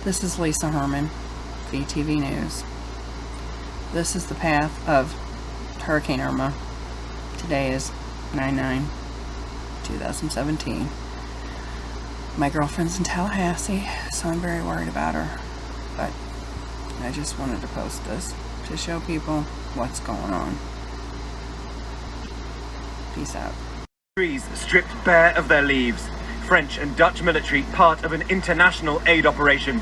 This is Lisa Herman, VTV News. This is the path of Hurricane Irma. Today is 9/9/2017. My girlfriend's in Tallahassee, so I'm very worried about her. But I just wanted to post this to show people what's going on. Peace out. Trees stripped bare of their leaves. French and Dutch military part of an international aid operation.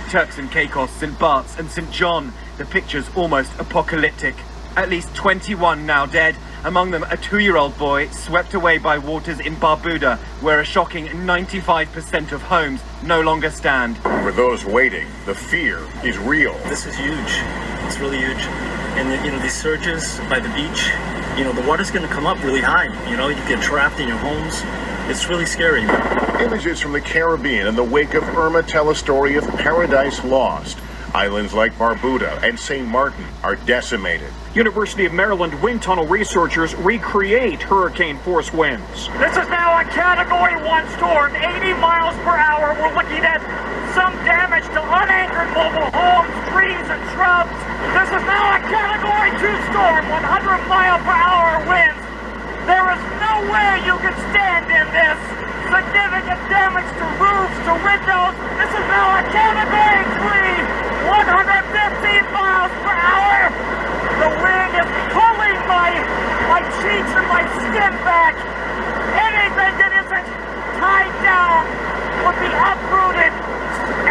Turks and Caicos, St. Bart's and St. John. The picture's almost apocalyptic. At least 21 now dead. Among them, a 2-year-old boy swept away by waters in Barbuda, where a shocking 95% of homes no longer stand. For those waiting, the fear is real. This is huge. It's really huge. And these surges by the beach, the water's going to come up really high. You get trapped in your homes. It's really scary. Images from the Caribbean in the wake of Irma tell a story of paradise lost. Islands like Barbuda and St. Martin are decimated. University of Maryland wind tunnel researchers recreate hurricane-force winds. This is now a Category 1 storm, 80 miles per hour. We're looking at some damage to unanchored mobile homes, trees, and shrubs. This is now a Category 2 storm, 100-mile-per-hour winds. There is no way you can stand in this. Significant damage to roofs, to windows. This is now a Category 3, 115 miles per hour. The wind is pulling my cheeks and my skin back. Anything that isn't tied down would be uprooted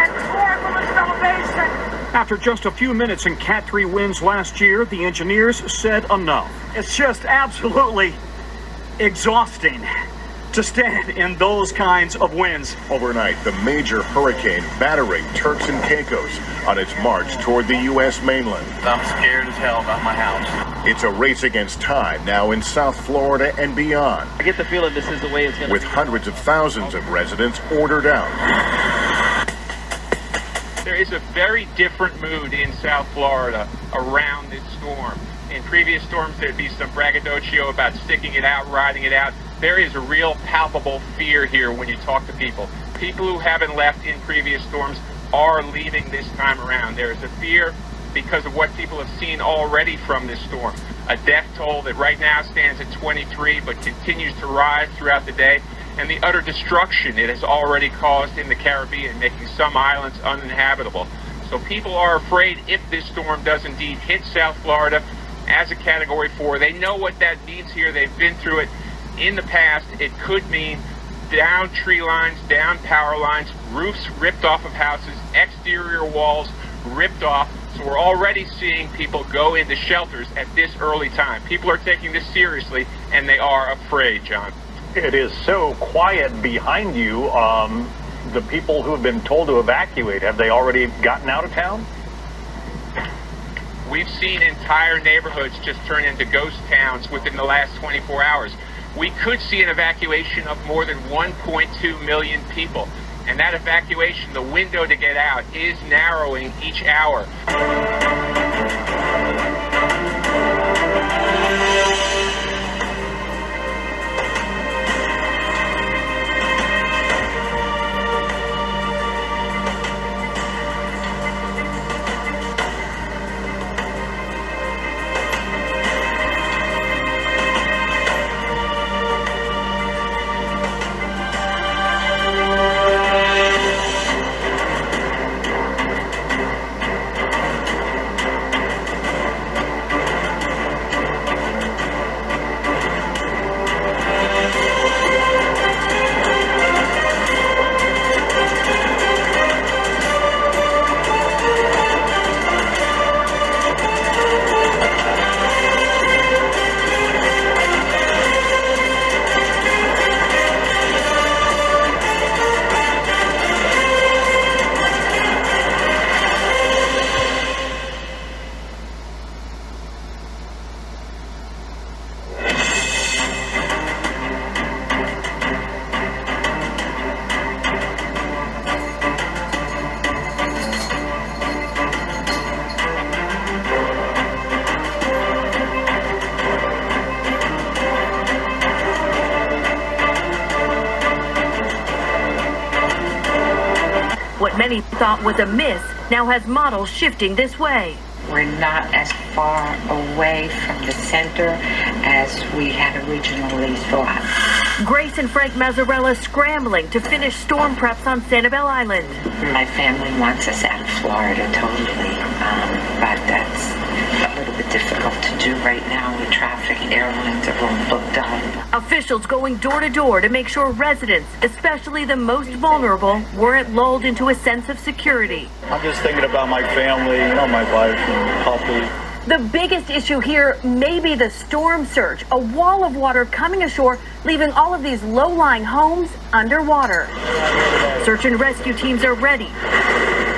and torn from its foundation. After just a few minutes in Cat 3 winds last year, the engineers said enough. It's just absolutely exhausting to stand in those kinds of winds. Overnight, the major hurricane battering Turks and Caicos on its march toward the U.S. mainland. I'm scared as hell about my house. It's a race against time now in South Florida and beyond. I get the feeling this is the way it's going to with hundreds of thousands of residents ordered out. There is a very different mood in South Florida around this storm. In previous storms, there'd be some braggadocio about sticking it out, riding it out. There is a real palpable fear here when you talk to people. People who haven't left in previous storms are leaving this time around. There is a fear because of what people have seen already from this storm. A death toll that right now stands at 23, but continues to rise throughout the day. And the utter destruction it has already caused in the Caribbean, making some islands uninhabitable. So people are afraid if this storm does indeed hit South Florida as a Category 4. They know what that means here. They've been through it in the past. It could mean down tree lines, down power lines, roofs ripped off of houses, exterior walls ripped off. So we're already seeing people go into shelters at this early time. People are taking this seriously, and they are afraid, John. It is so quiet behind you. The people who have been told to evacuate, have they already gotten out of town? We've seen entire neighborhoods just turn into ghost towns within the last 24 hours. We could see an evacuation of more than 1.2 million people. And that evacuation, the window to get out, is narrowing each hour. What many thought was a miss now has models shifting this way. We're not as far away from the center as we had originally thought. Grace and Frank Mazzarella scrambling to finish storm preps on Sanibel Island. My family wants us out of Florida totally, but that's a little bit difficult to do right now with traffic. Airlines are all booked up. Officials going door to door to make sure residents, especially the most vulnerable, weren't lulled into a sense of security. I'm just thinking about my family, my wife and puppy. The biggest issue here may be the storm surge, a wall of water coming ashore, leaving all of these low-lying homes underwater. Search and rescue teams are ready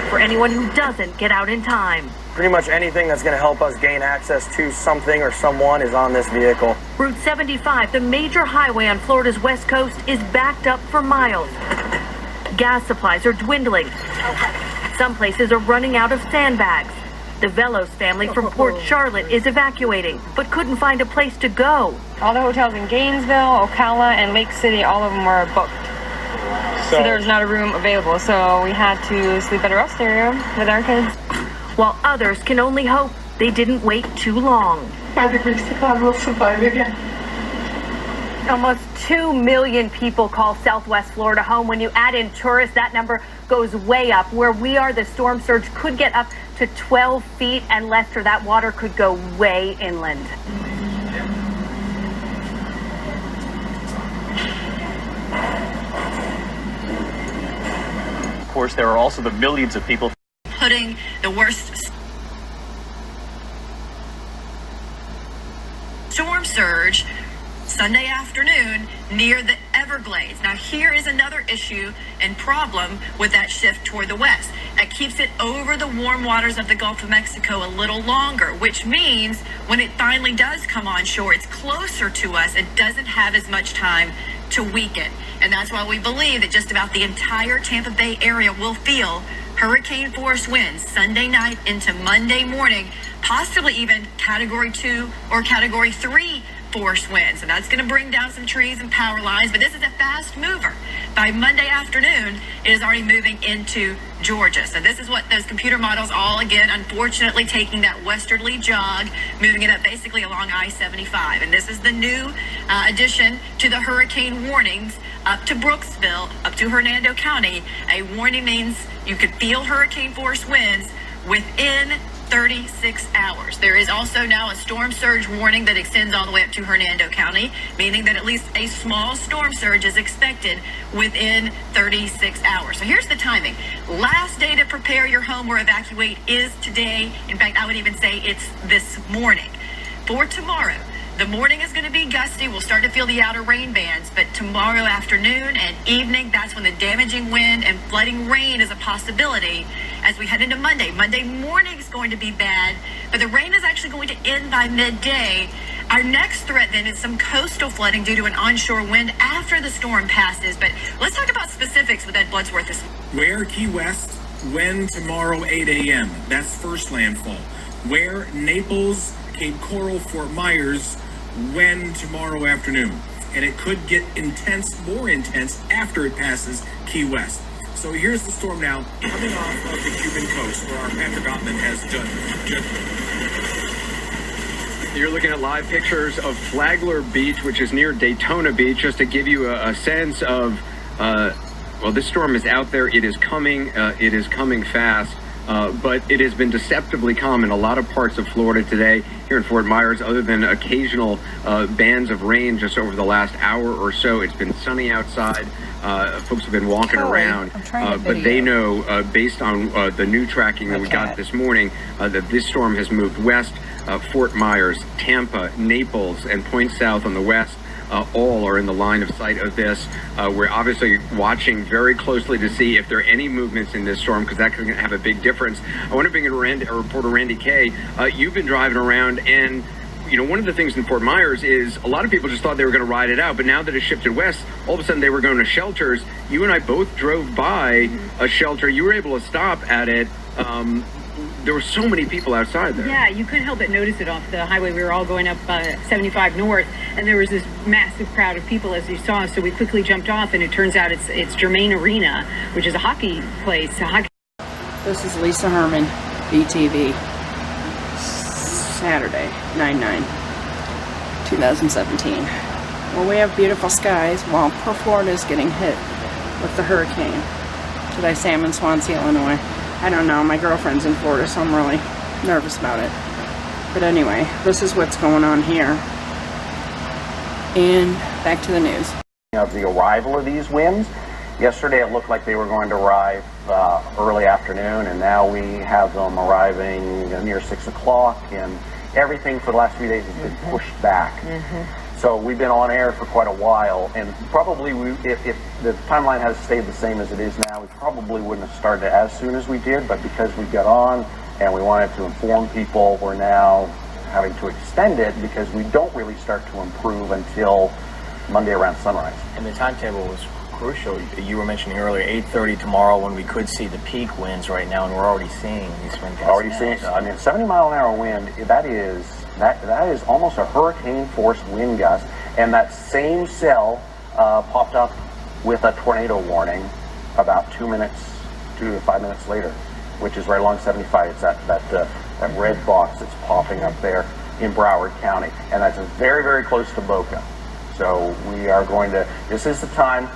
for anyone who doesn't get out in time. Pretty much anything that's going to help us gain access to something or someone is on this vehicle. Route 75, the major highway on Florida's west coast, is backed up for miles. Gas supplies are dwindling. Some places are running out of sandbags. The Velos family from Port Charlotte is evacuating, but couldn't find a place to go. All the hotels in Gainesville, Ocala, and Lake City, all of them were booked. So there was not a room available, so we had to sleep at a rest area with our kids. While others can only hope they didn't wait too long. By the grace of God, we'll survive again. Almost 2 million people call Southwest Florida home. When you add in tourists, that number goes way up. Where we are, the storm surge could get up to 12 feet, and Lester, that water could go way inland. Of course, there are also the millions of people putting the worst storm surge Sunday afternoon near the Everglades. Now here is another issue and problem with that shift toward the west. That keeps it over the warm waters of the Gulf of Mexico a little longer, which means when it finally does come on shore, it's closer to us. It doesn't have as much time to weaken. And that's why we believe that just about the entire Tampa Bay area will feel hurricane force winds Sunday night into Monday morning, possibly even Category 2 or Category 3 force winds. And that's going to bring down some trees and power lines, but this is a fast mover. By Monday afternoon, it is already moving into Georgia. So this is what those computer models all, again, unfortunately taking that westerly jog, moving it up basically along I-75. And this is the new addition to the hurricane warnings up to Brooksville, up to Hernando County. A warning means you could feel hurricane force winds within 36 hours. There is also now a storm surge warning that extends all the way up to Hernando County, meaning that at least a small storm surge is expected within 36 hours. So here's the timing. Last day to prepare your home or evacuate is today. In fact, I would even say it's this morning. For tomorrow, the morning is going to be gusty. We'll start to feel the outer rain bands, but tomorrow afternoon and evening, that's when the damaging wind and flooding rain is a possibility as we head into Monday. Monday morning is going to be bad, but the rain is actually going to end by midday. Our next threat then is some coastal flooding due to an onshore wind after the storm passes. But let's talk about specifics with Ed Bloodsworth this morning. Where Key West, when tomorrow 8 a.m. That's first landfall. Where Naples, Cape Coral, Fort Myers, when tomorrow afternoon. And it could get intense, more intense, after it passes Key West. So here's the storm now, coming off of the Cuban coast, where our Patrick Ottman has done. You're looking at live pictures of Flagler Beach, which is near Daytona Beach, just to give you a sense of, well, this storm is out there. It is coming fast. But it has been deceptively calm in a lot of parts of Florida today. Here in Fort Myers, other than occasional bands of rain just over the last hour or so, it's been sunny outside. Folks have been walking around, but they know, based on the new tracking that we got this morning, that this storm has moved west. Fort Myers, Tampa, Naples, and Point South on the west. All are in the line of sight of this. We're obviously watching very closely to see if there are any movements in this storm, because that can have a big difference. I want to bring in reporter Randy Kay. You've been driving around, and you know, one of the things in Fort Myers is a lot of people just thought they were going to ride it out, but now that it's shifted west, all of a sudden they were going to shelters. You and I both drove by a shelter. You were able to stop at it. there were so many people outside there. Yeah, you couldn't help but notice it off the highway. We were all going up 75 North, and there was this massive crowd of people, as you saw. So we quickly jumped off, and it turns out it's Germain Arena, which is a hockey place. This is Lisa Herman, BTV, Saturday, 9/9/2017. Well, we have beautiful skies while poor Florida is getting hit with the hurricane. Should I say I'm in Swansea, Illinois? I don't know. My girlfriend's in Florida, so I'm really nervous about it. But anyway, this is what's going on here. And back to the news. Of the arrival of these winds. Yesterday it looked like they were going to arrive early afternoon, and now we have them arriving near 6 o'clock, and everything for the last few days has been pushed back. So we've been on air for quite a while, and probably if the timeline has stayed the same as it is now, we probably wouldn't have started as soon as we did, but because we got on and we wanted to inform people, we're now having to extend it because we don't really start to improve until Monday around sunrise. And the timetable was crucial. You were mentioning earlier 8:30 tomorrow when we could see the peak winds right now, and we're already seeing these wind gusts. Already seeing, I mean, 70-mile-an-hour wind, that is almost a hurricane-force wind gust, and that same cell popped up with a tornado warning about 2 to 5 minutes later, which is right along 75. It's that red box that's popping up there in Broward County, and that's very, very close to Boca. So we are going to, this is the time,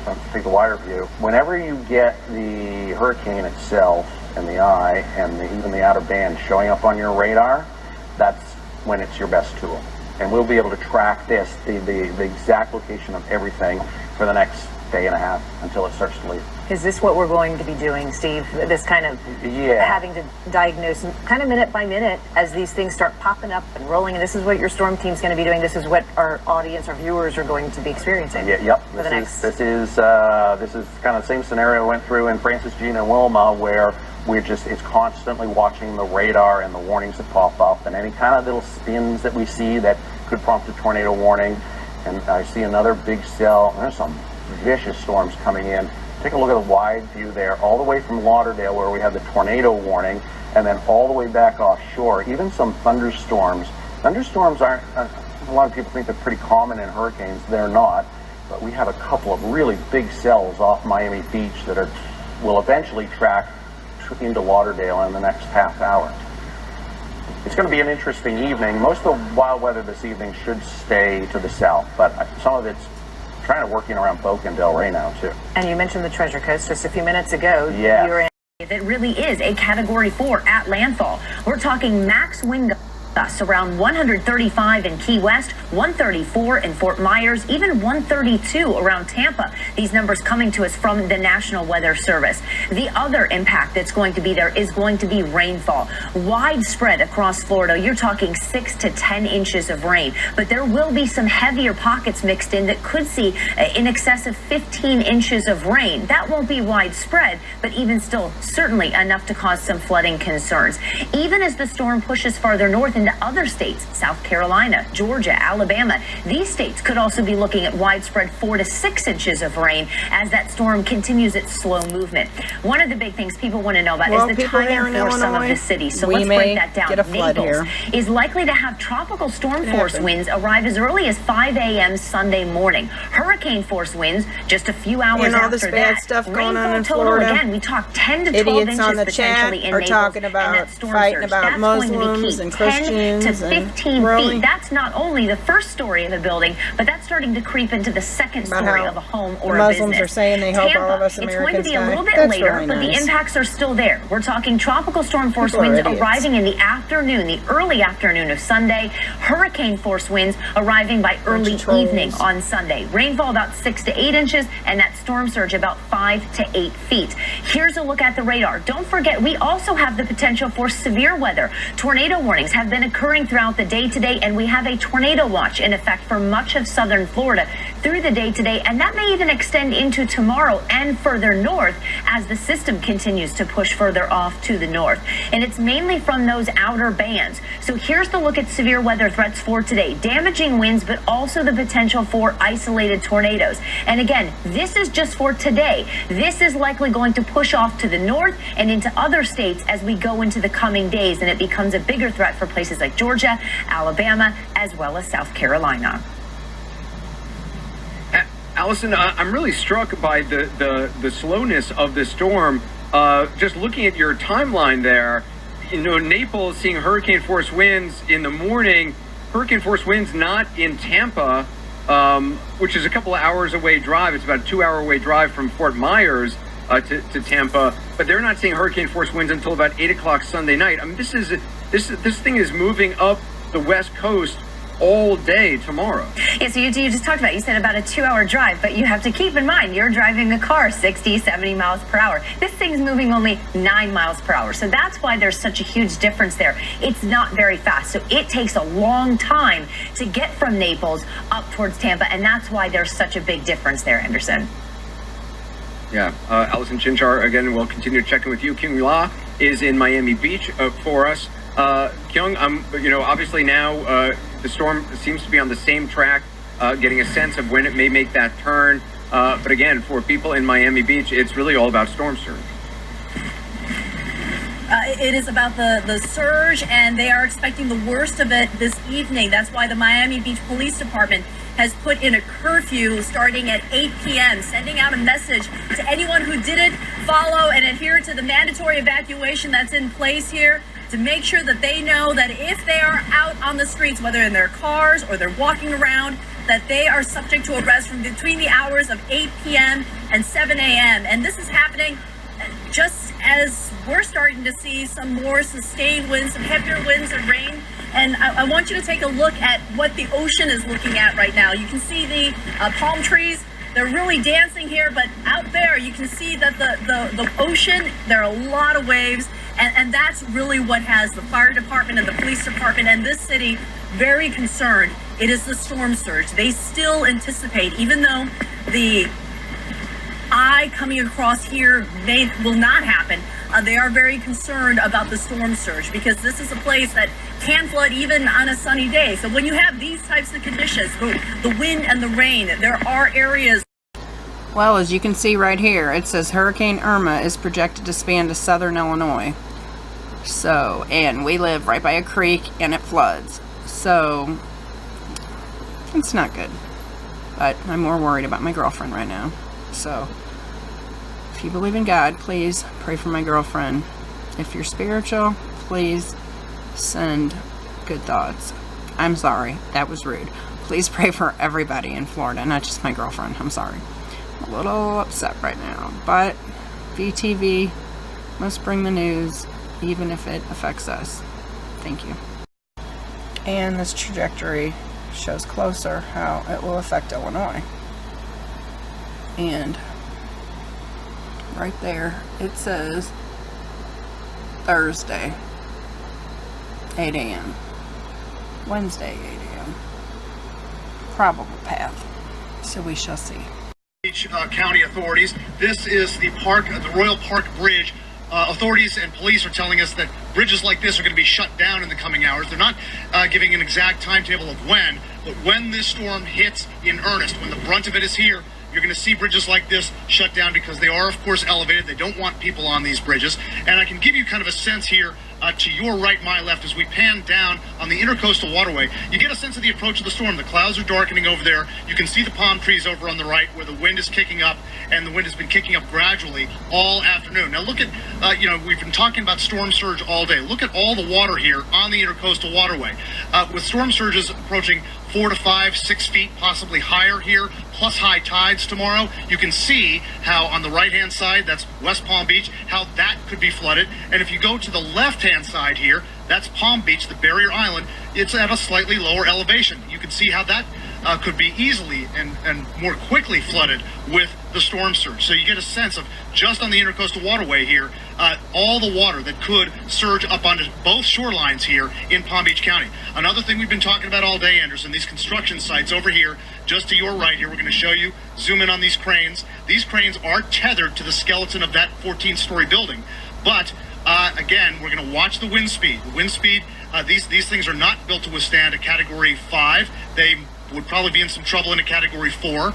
to take the wider view, whenever you get the hurricane itself and the eye and even the outer band showing up on your radar, that's when it's your best tool. And we'll be able to track this, the exact location of everything for the next day and a half until it starts to leave. Is this what we're going to be doing, Steve? This kind of having to diagnose kind of minute by minute as these things start popping up and rolling, and this is what your storm team's going to be doing. This is what our audience, our viewers are going to be experiencing. This is kind of the same scenario we went through in Francis, Gene, and Wilma, where it's constantly watching the radar and the warnings that pop up, and any kind of little spins that we see that could prompt a tornado warning. And I see another big cell. There's some vicious storms coming in. Take a look at the wide view there, all the way from Lauderdale where we have the tornado warning, and then all the way back offshore, even some thunderstorms. Thunderstorms aren't, a lot of people think they're pretty common in hurricanes. They're not, but we have a couple of really big cells off Miami Beach that will eventually track into Lauderdale in the next half hour. It's going to be an interesting evening. Most of the wild weather this evening should stay to the south, but some of it's trying to work in around Boca and Delray now too. And you mentioned the Treasure Coast just a few minutes ago. Yeah. You were in That really is a Category 4 at landfall. We're talking max wind gusts around 135 in Key West, 134 in Fort Myers, even 132 around Tampa. These numbers coming to us from the National Weather Service. The other impact that's going to be there is going to be rainfall. Widespread across Florida. You're talking 6 to 10 inches of rain, but there will be some heavier pockets mixed in that could see in excess of 15 inches of rain. That won't be widespread, but even still, certainly enough to cause some flooding concerns. Even as the storm pushes farther north into other states, South Carolina, Georgia, Alabama, these states could also be looking at widespread 4 to 6 inches of rain as that storm continues its slow movement. One of the big things people want to know about is the timing for some of the cities. So let's break that down. Naples is likely to have tropical storm force winds arrive as early as 5 a.m. Sunday morning. Hurricane force winds just a few hours all this after bad that. stuff going Rainfall on in total, Florida. again, we talk 10 to 12 Idiots inches on the chat potentially in are Naples, talking about and that storm fighting surge, about that's going to be Muslims key. and 10 Christians to and 15 really? feet. That's not only the first story of the building, but that's starting to creep into the second About story how of a home the or a Muslims business. are saying they hope all of us It's going to Americans be a little die. bit That's later, really but the nice. impacts are still there. We're talking tropical storm force People are winds idiots. arriving in the afternoon, the early afternoon of Sunday. Hurricane force winds arriving by early evening on Sunday. Rainfall about 6 to 8 inches, and that storm surge about 5 to 8 feet. Here's a look at the radar. Don't forget, we also have the potential for severe weather. Tornado warnings have been occurring throughout the day today, and we have a tornado watch in effect for much of southern Florida through the day today, and that may even extend into tomorrow and further north as the system continues to push further off to the north. And it's mainly from those outer bands. So here's the look at severe weather threats for today. Damaging winds, but also the potential for isolated tornadoes. And again, this is just for today. This is likely going to push off to the north and into other states as we go into the coming days, and it becomes a bigger threat for places like Georgia, Alabama, as well as South Carolina. Allison, I'm really struck by the slowness of the storm. Just looking at your timeline there, Naples seeing hurricane force winds in the morning, hurricane force winds not in Tampa, which is a couple of hours away drive. It's about a 2-hour away drive from Fort Myers to Tampa, but they're not seeing hurricane force winds until about 8 o'clock Sunday night. I mean, this thing is moving up the West Coast all day tomorrow. Yeah, so you just talked about, you said about a 2-hour drive, but you have to keep in mind you're driving a car 60, 70 miles per hour. This thing's moving only 9 miles per hour. So that's why there's such a huge difference there. It's not very fast. So it takes a long time to get from Naples up towards Tampa. And that's why there's such a big difference there, Anderson. Yeah, Allison Chinchar, again, we'll continue to check in with you. Kyung La is in Miami Beach for us. Kyung, obviously now the storm seems to be on the same track, getting a sense of when it may make that turn. But again, for people in Miami Beach, it's really all about storm surge. It is about the surge, and they are expecting the worst of it this evening. That's why the Miami Beach Police Department has put in a curfew starting at 8 p.m., sending out a message to anyone who didn't follow and adhere to the mandatory evacuation that's in place here, to make sure that they know that if they are out on the streets, whether in their cars or they're walking around, that they are subject to arrest from between the hours of 8 p.m. and 7 a.m. And this is happening just as we're starting to see some more sustained winds, some heavier winds and rain. And I want you to take a look at what the ocean is looking at right now. You can see the palm trees. They're really dancing here, but out there you can see that the ocean, there are a lot of waves, and that's really what has the fire department and the police department and this city very concerned. It is the storm surge. They still anticipate, even though the eye coming across here will not happen, they are very concerned about the storm surge, because this is a place that can flood even on a sunny day. So when you have these types of conditions, the wind and the rain, there are areas. Well, as you can see right here, it says Hurricane Irma is projected to span to southern Illinois. So, and we live right by a creek and it floods. So, it's not good. But I'm more worried about my girlfriend right now. So, if you believe in God, please pray for my girlfriend. If you're spiritual, please send good thoughts. I'm sorry, that was rude. Please pray for everybody in Florida, not just my girlfriend. I'm sorry. I'm a little upset right now, but VTV must bring the news, even if it affects us. Thank you. And this trajectory shows closer how it will affect Illinois. And right there, it says Thursday, 8 a.m. Wednesday, 8 a.m. Probable path. So we shall see. County authorities. This is the Royal Park Bridge. Authorities and police are telling us that bridges like this are going to be shut down in the coming hours. They're not giving an exact timetable of when, but when this storm hits in earnest, when the brunt of it is here, you're going to see bridges like this shut down, because they are, of course, elevated. They don't want people on these bridges. And I can give you kind of a sense here to your right, my left, as we pan down on the intercoastal waterway. You get a sense of the approach of the storm. The clouds are darkening over there. You can see the palm trees over on the right where the wind is kicking up, and the wind has been kicking up gradually all afternoon. Now look at, we've been talking about storm surge all day. Look at all the water here on the intercoastal waterway. With storm surges approaching 4 to 5, 6 feet, possibly higher here, plus high tides tomorrow, you can see how on the right-hand side, that's West Palm Beach, how that could be flooded. And if you go to the left-hand side here, that's Palm Beach, the barrier island, it's at a slightly lower elevation. You can see how that could be easily and more quickly flooded with the storm surge. So you get a sense of just on the Intercoastal Waterway here, all the water that could surge up onto both shorelines here in Palm Beach County. Another thing we've been talking about all day, Anderson, these construction sites over here, just to your right here, we're going to show you, zoom in on these cranes. These cranes are tethered to the skeleton of that 14-story building. But again, we're going to watch the wind speed. The wind speed, these things are not built to withstand a Category 5. They would probably be in some trouble in a Category 4.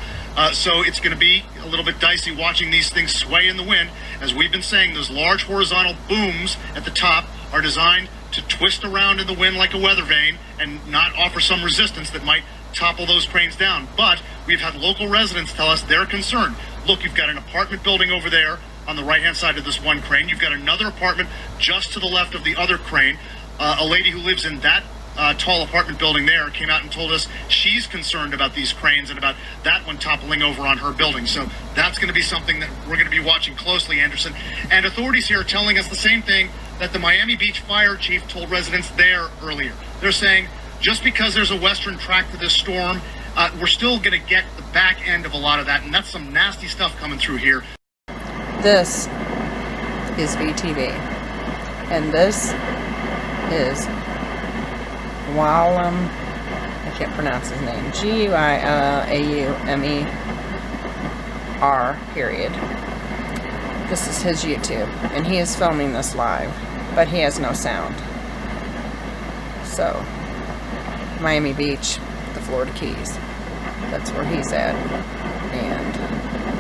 So it's going to be a little bit dicey watching these things sway in the wind. As we've been saying, those large horizontal booms at the top are designed to twist around in the wind like a weather vane and not offer some resistance that might topple those cranes down. But we've had local residents tell us they're concerned. Look, you've got an apartment building over there on the right-hand side of this one crane. You've got another apartment just to the left of the other crane. A lady who lives in that tall apartment building there came out and told us she's concerned about these cranes and about that one toppling over on her building. So that's going to be something that we're going to be watching closely, Anderson. And authorities here are telling us the same thing that the Miami Beach fire chief told residents there earlier. They're saying just because there's a western track to this storm, we're still going to get the back end of a lot of that. And that's some nasty stuff coming through here. This is VTV. And this is Guillaume, I can't pronounce his name, Guiaumer, period. This is his YouTube, and he is filming this live, but he has no sound. So, Miami Beach, the Florida Keys, that's where he's at, and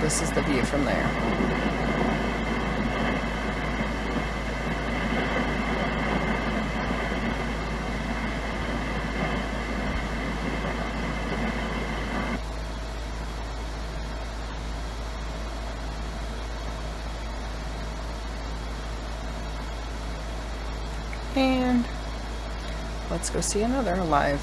this is the view from there. And let's go see another live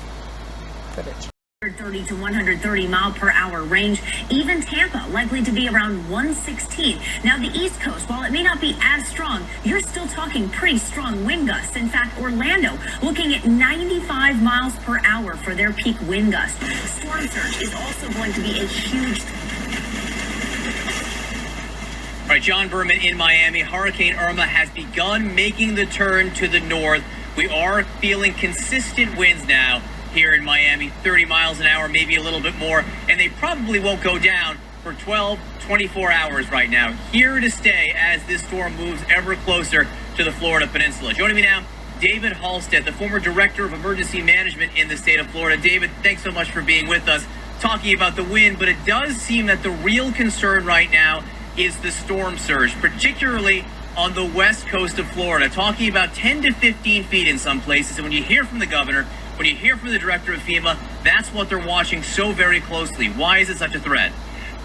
footage. 30 to 130 mile per hour range. Even Tampa likely to be around 116. Now the East Coast, while it may not be as strong, you're still talking pretty strong wind gusts. In fact, Orlando looking at 95 miles per hour for their peak wind gust. Storm surge is also going to be a huge. All right, John Berman in Miami. Hurricane Irma has begun making the turn to the north. We are feeling consistent winds now here in Miami, 30 miles an hour, maybe a little bit more, and they probably won't go down for 12, 24 hours right now. Here to stay as this storm moves ever closer to the Florida Peninsula. Joining me now, David Halstead, the former Director of Emergency Management in the state of Florida. David, thanks so much for being with us, talking about the wind, but it does seem that the real concern right now is the storm surge, particularly on the west coast of Florida, talking about 10 to 15 feet in some places. And when you hear from the governor, when you hear from the director of FEMA, that's what they're watching so very closely. Why is it such a threat?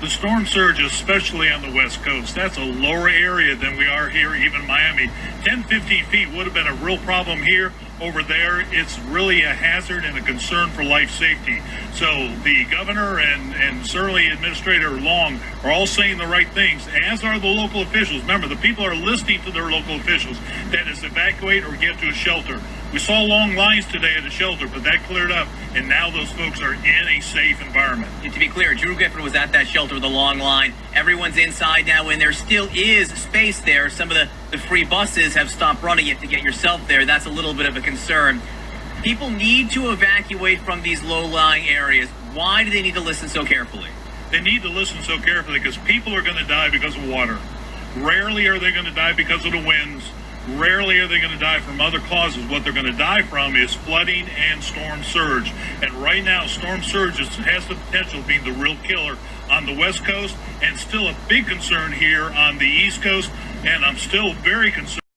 The storm surge, especially on the west coast, that's a lower area than we are here, even Miami. 10, 15 feet would have been a real problem here. Over there, it's really a hazard and a concern for life safety. So the governor and certainly Administrator Long are all saying the right things, as are the local officials. Remember, the people are listening to their local officials. That is, evacuate or get to a shelter. We saw long lines today at a shelter, but that cleared up, and now those folks are in a safe environment. And to be clear, Drew Griffin was at that shelter with a long line. Everyone's inside now, and there still is space there. Some of the free buses have stopped running. You have to get yourself there. That's a little bit of a concern. People need to evacuate from these low-lying areas. Why do they need to listen so carefully? They need to listen so carefully because people are going to die because of water. Rarely are they going to die because of the winds. Rarely are they going to die from other causes. What they're going to die from is flooding and storm surge. And right now, storm surge has the potential of being the real killer on the west coast, and still a big concern here on the east coast. And I'm still very concerned.